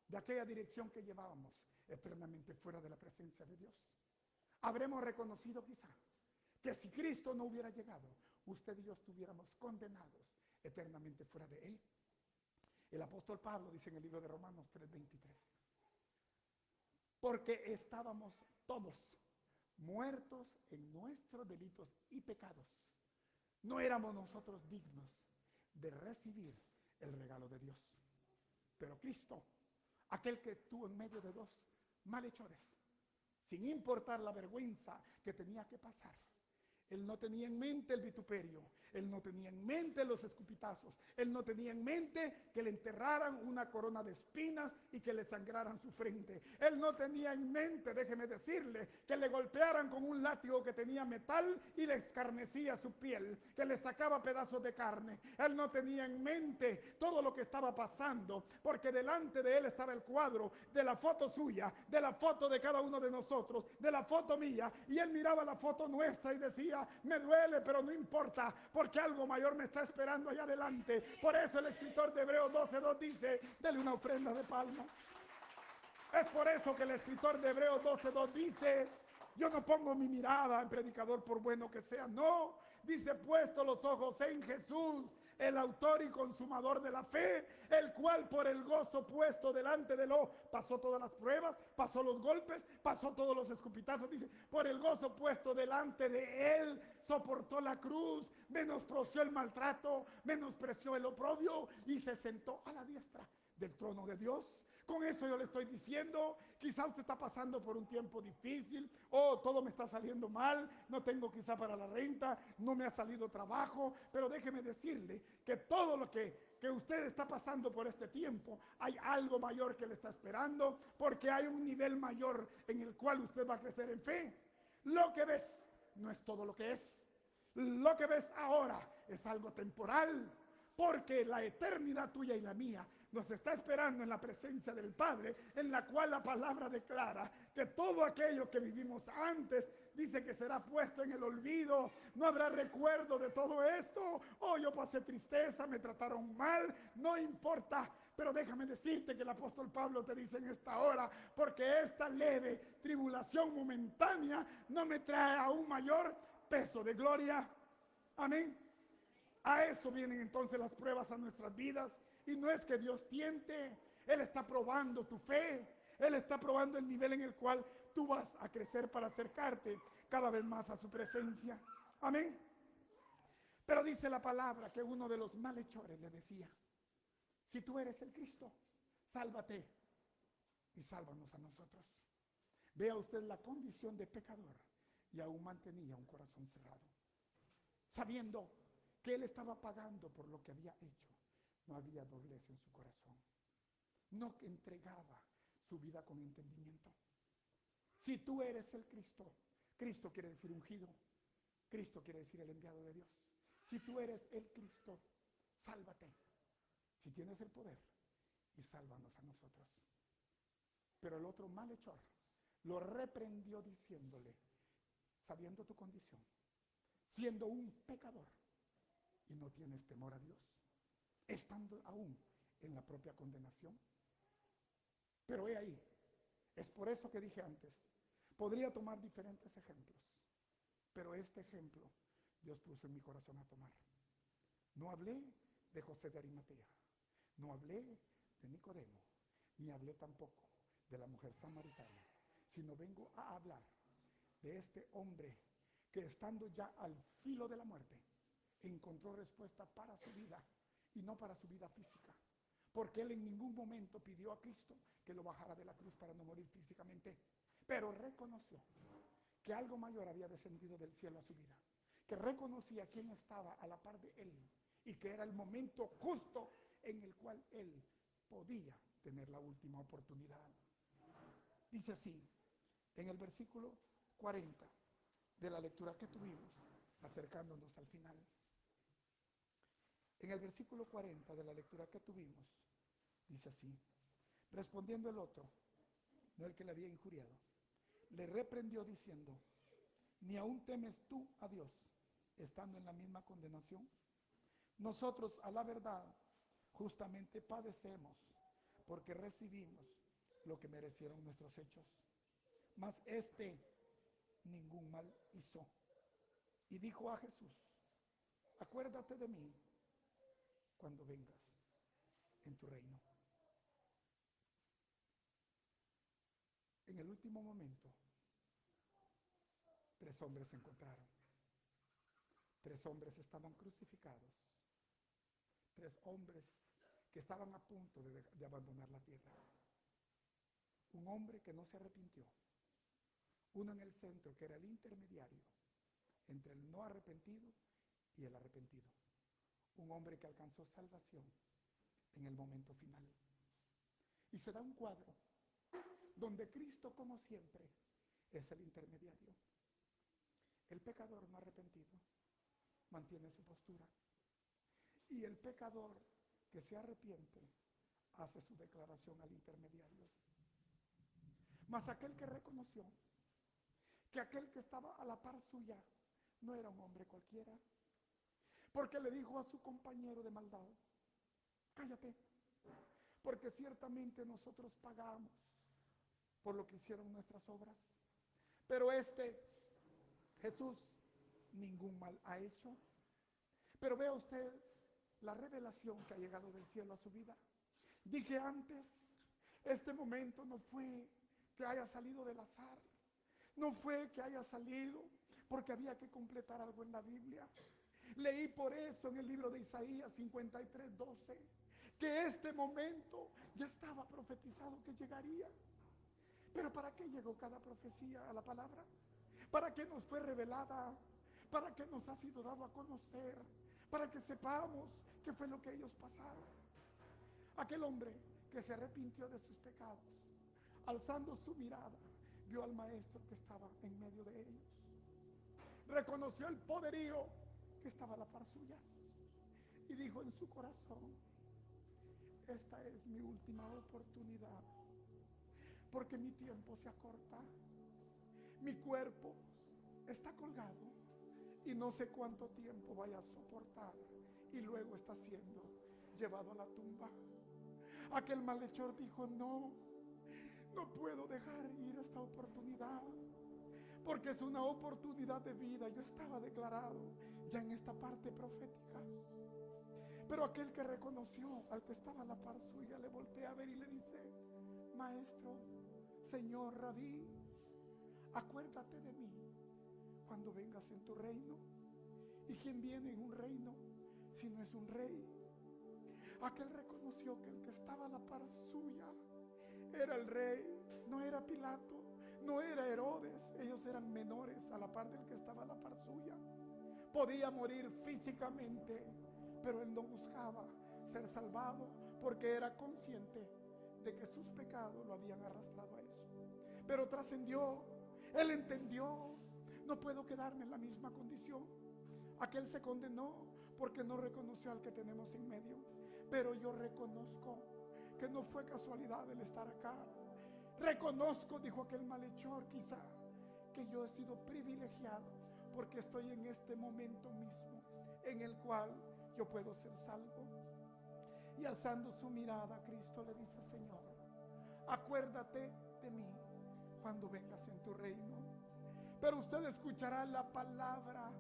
de aquella dirección que llevábamos eternamente fuera de la presencia de Dios? Habremos reconocido quizá que si Cristo no hubiera llegado, usted y yo estuviéramos condenados eternamente fuera de Él. El apóstol Pablo dice en el libro de Romanos 3:23, porque estábamos todos muertos en nuestros delitos y pecados. No éramos nosotros dignos de recibir el regalo de Dios. Pero Cristo, aquel que estuvo en medio de 2 malhechores, sin importar la vergüenza que tenía que pasar, Él no tenía en mente el vituperio, Él no tenía en mente los escupitazos, Él no tenía en mente que le enterraran una corona de espinas y que le sangraran su frente. Él no tenía en mente, déjeme decirle, que le golpearan con un látigo que tenía metal y le escarnecía su piel, que le sacaba pedazos de carne. Él no tenía en mente todo lo que estaba pasando, porque delante de Él estaba el cuadro de la foto suya, de la foto de cada uno de nosotros, de la foto mía, y Él miraba la foto nuestra y decía, me duele, pero no importa, porque algo mayor me está esperando allá adelante. Por eso el escritor de Hebreos 12:2 dice, dele una ofrenda de palmas. Es por eso que el escritor de Hebreos 12:2 dice, yo no pongo mi mirada en predicador por bueno que sea, no, dice, puesto los ojos en Jesús, el autor y consumador de la fe, el cual por el gozo puesto delante de él pasó todas las pruebas, pasó los golpes, pasó todos los escupitazos, dice, por el gozo puesto delante de él, soportó la cruz, menospreció el maltrato, menospreció el oprobio y se sentó a la diestra del trono de Dios. Con eso yo le estoy diciendo, quizá usted está pasando por un tiempo difícil, todo me está saliendo mal, no tengo quizá para la renta, no me ha salido trabajo, pero déjeme decirle que todo lo que usted está pasando por este tiempo, hay algo mayor que le está esperando, porque hay un nivel mayor en el cual usted va a crecer en fe. Lo que ves no es todo lo que es. Lo que ves ahora es algo temporal, porque la eternidad tuya y la mía nos está esperando en la presencia del Padre, en la cual la palabra declara que todo aquello que vivimos antes dice que será puesto en el olvido. No habrá recuerdo de todo esto. Oh, yo pasé tristeza, me trataron mal, no importa. Pero déjame decirte que el apóstol Pablo te dice en esta hora, porque esta leve tribulación momentánea no me trae a un mayor peso de gloria. Amén. A eso vienen entonces las pruebas a nuestras vidas. Y no es que Dios tiente, Él está probando tu fe, Él está probando el nivel en el cual tú vas a crecer para acercarte cada vez más a su presencia. Amén. Pero dice la palabra que uno de los malhechores le decía: si tú eres el Cristo, sálvate y sálvanos a nosotros. Vea usted la condición de pecador, y aún mantenía un corazón cerrado, sabiendo que él estaba pagando por lo que había hecho. No había doblez en su corazón, no entregaba su vida con entendimiento. Si tú eres el Cristo, Cristo quiere decir ungido, Cristo quiere decir el enviado de Dios. Si tú eres el Cristo, sálvate. Si tienes el poder, y sálvanos a nosotros. Pero el otro malhechor lo reprendió diciéndole: sabiendo tu condición, siendo un pecador, y no tienes temor a Dios, estando aún en la propia condenación. Pero he ahí, es por eso que dije antes, podría tomar diferentes ejemplos, pero este ejemplo Dios puso en mi corazón a tomar. No hablé de José de Arimatea, no hablé de Nicodemo, ni hablé tampoco de la mujer samaritana, sino vengo a hablar de este hombre que, estando ya al filo de la muerte, encontró respuesta para su vida, y no para su vida física, porque él en ningún momento pidió a Cristo que lo bajara de la cruz para no morir físicamente, pero reconoció que algo mayor había descendido del cielo a su vida, que reconocía quién estaba a la par de él, y que era el momento justo en el cual él podía tener la última oportunidad. Dice así, en el versículo 40 de la lectura que tuvimos, acercándonos al final. En el versículo 40 de la lectura que tuvimos, dice así: respondiendo el otro, no el que le había injuriado, le reprendió diciendo: ¿ni aún temes tú a Dios, estando en la misma condenación? Nosotros, a la verdad, justamente padecemos, porque recibimos lo que merecieron nuestros hechos. Mas este ningún mal hizo. Y dijo a Jesús: acuérdate de mí cuando vengas en tu reino. En el último momento, 3 hombres se encontraron. 3 hombres estaban crucificados. 3 hombres que estaban a punto de abandonar la tierra. Un hombre que no se arrepintió. Uno en el centro, que era el intermediario entre el no arrepentido y el arrepentido. Un hombre que alcanzó salvación en el momento final. Y se da un cuadro donde Cristo, como siempre, es el intermediario. El pecador no arrepentido mantiene su postura, y el pecador que se arrepiente hace su declaración al intermediario. Mas aquel que reconoció que aquel que estaba a la par suya no era un hombre cualquiera, porque le dijo a su compañero de maldad: cállate, porque ciertamente nosotros pagamos por lo que hicieron nuestras obras, pero Jesús ningún mal ha hecho. Pero vea usted la revelación que ha llegado del cielo a su vida. Dije antes, este momento no fue que haya salido del azar, no fue que haya salido porque había que completar algo en la Biblia. Leí por eso en el libro de Isaías 53:12 que este momento ya estaba profetizado que llegaría. Pero ¿para qué llegó cada profecía a la palabra? ¿Para qué nos fue revelada? ¿Para qué nos ha sido dado a conocer? Para que sepamos qué fue lo que ellos pasaron. Aquel hombre que se arrepintió de sus pecados, alzando su mirada, vio al maestro que estaba en medio de ellos. reconoció el poderío que estaba a la par suya y dijo en su corazón: esta es mi última oportunidad, porque mi tiempo se acorta, mi cuerpo está colgado y no sé cuánto tiempo vaya a soportar, y luego está siendo llevado a la tumba. Aquel malhechor dijo: no puedo dejar ir esta oportunidad, porque es una oportunidad de vida. Yo estaba declarado ya en esta parte profética. Pero aquel que reconoció al que estaba a la par suya, le voltea a ver y le dice: maestro, Señor, Rabí, acuérdate de mí cuando vengas en tu reino. ¿Y quién viene en un reino si no es un rey? Aquel reconoció que el que estaba a la par suya era el rey, no era Pilato, no era Herodes. Ellos eran menores a la par del que estaba a la par suya. Podía morir físicamente, pero él no buscaba ser salvado, porque era consciente de que sus pecados lo habían arrastrado a eso. Pero trascendió, él entendió: no puedo quedarme en la misma condición. Aquel se condenó porque no reconoció al que tenemos en medio. Pero yo reconozco que no fue casualidad el estar acá. Reconozco, dijo aquel malhechor, quizá, que yo he sido privilegiado, porque estoy en este momento mismo en el cual yo puedo ser salvo. Y alzando su mirada, Cristo le dice: Señor, acuérdate de mí cuando vengas en tu reino. Pero usted escuchará la palabra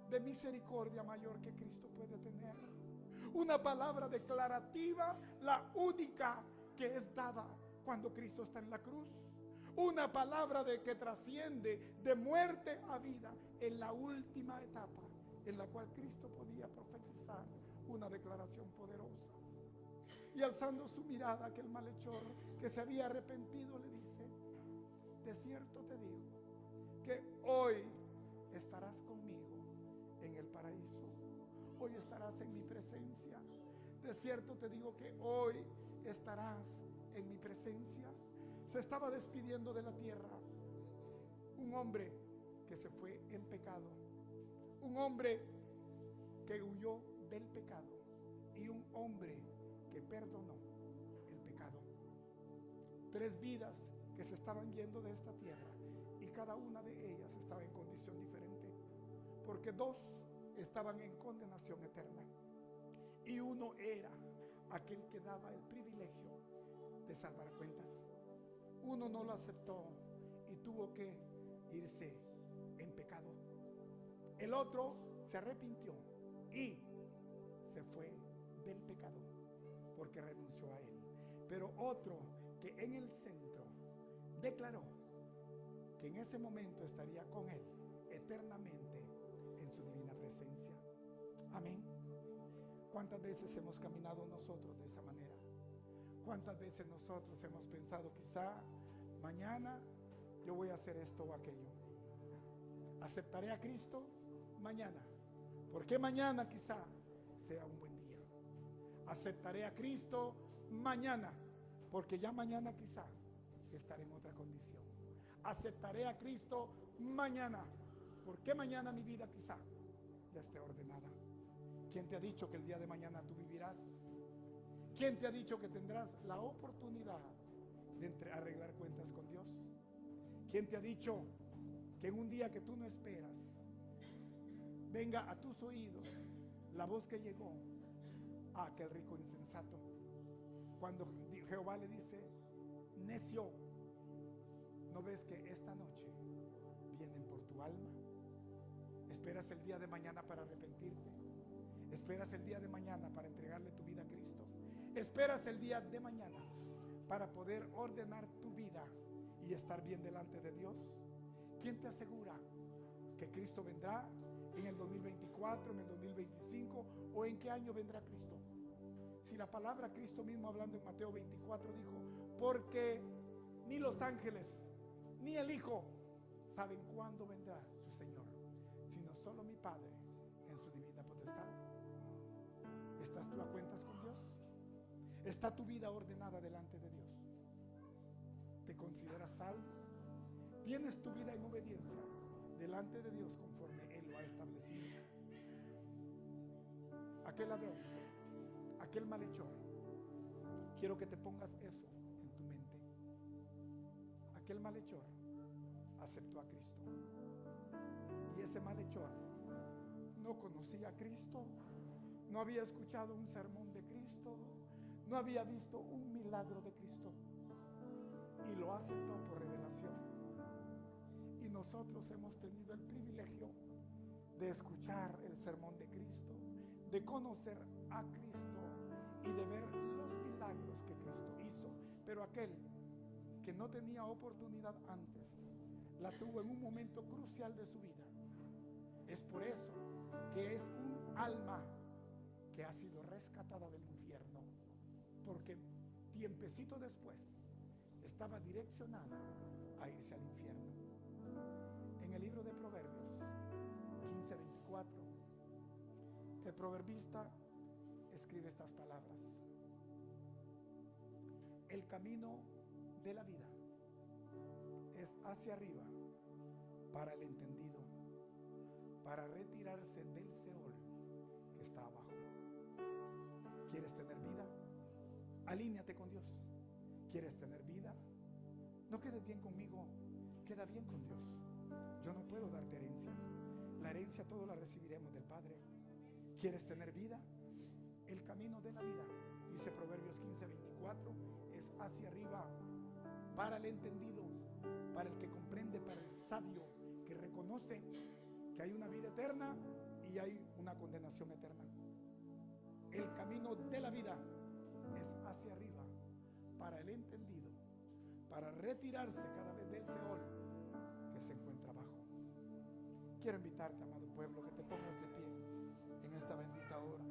de misericordia mayor que Cristo puede tener. Una palabra declarativa, la única que es dada cuando Cristo está en la cruz. Una palabra que trasciende de muerte a vida en la última etapa, en la cual Cristo podía profetizar una declaración poderosa. Y alzando su mirada, aquel malhechor que se había arrepentido le dice: de cierto te digo que hoy estarás conmigo en el paraíso. Hoy estarás en mi presencia. De cierto te digo que hoy estarás en mi presencia. Se estaba despidiendo de la tierra un hombre que se fue en pecado, un hombre que huyó del pecado y un hombre que perdonó el pecado. 3 vidas que se estaban yendo de esta tierra, y cada una de ellas estaba en condición diferente, porque 2 estaban en condenación eterna y uno era aquel que daba el privilegio de salvar cuentas. Uno no lo aceptó y tuvo que irse en pecado. El otro se arrepintió y se fue del pecado porque renunció a él. Pero otro que en el centro declaró que en ese momento estaría con él eternamente en su divina presencia. Amén. ¿Cuántas veces hemos caminado nosotros de esa manera? ¿Cuántas veces nosotros hemos pensado: quizá mañana yo voy a hacer esto o aquello? ¿Aceptaré a Cristo mañana? Porque mañana quizá sea un buen día. ¿Aceptaré a Cristo mañana? Porque ya mañana quizá estaré en otra condición. ¿Aceptaré a Cristo mañana? Porque mañana mi vida quizá ya esté ordenada. ¿Quién te ha dicho que el día de mañana tú vivirás? ¿Quién te ha dicho que tendrás la oportunidad de arreglar cuentas con Dios? ¿Quién te ha dicho que en un día que tú no esperas venga a tus oídos la voz que llegó a aquel rico insensato? Cuando Jehová le dice: necio, ¿no ves que esta noche vienen por tu alma? ¿Esperas el día de mañana para arrepentirte? ¿Esperas el día de mañana para entregarle tu vida a Cristo? ¿Esperas el día de mañana para poder ordenar tu vida y estar bien delante de Dios? ¿Quién te asegura que Cristo vendrá en el 2024, en el 2025 o en qué año vendrá Cristo? Si la palabra Cristo mismo, hablando en Mateo 24, dijo: porque ni los ángeles ni el Hijo saben cuándo vendrá su Señor, sino solo mi Padre en su divina potestad. ¿Estás tú a cuentas con Dios? ¿Está tu vida ordenada delante de Dios? ¿Te consideras salvo? ¿Tienes tu vida en obediencia delante de Dios conforme Él lo aquel ladrón, aquel malhechor. Quiero que te pongas eso en tu mente. Aquel malhechor aceptó a Cristo. Y ese malhechor no conocía a Cristo, no había escuchado un sermón de Cristo, no había visto un milagro de Cristo, y lo aceptó por revelación. Y nosotros hemos tenido el privilegio de escuchar el sermón de Cristo, de conocer a Cristo y de ver los milagros que Cristo hizo. Pero aquel que no tenía oportunidad antes, la tuvo en un momento crucial de su vida. Es por eso que es un alma que ha sido rescatada del infierno, porque tiempecito después estaba direccionada a irse al infierno. En el libro de Proverbios 15:24, el proverbista escribe estas palabras: el camino de la vida es hacia arriba para el entendido, para retirarse del Seol que está abajo. ¿Quieres tener vida? Alíñate con Dios. ¿Quieres tener vida? No quedes bien conmigo, queda bien con Dios. Yo no puedo darte herencia. La herencia todo la recibiremos del Padre. ¿Quieres tener vida? El camino de la vida, dice Proverbios 15:24, es hacia arriba para el entendido, para el que comprende, para el sabio que reconoce que hay una vida eterna y hay una condenación eterna. El camino de la vida es hacia arriba para el entendido, para retirarse cada vez del Seol que se encuentra abajo. Quiero invitarte, amado pueblo, que te pongas de pie en esta bendita hora.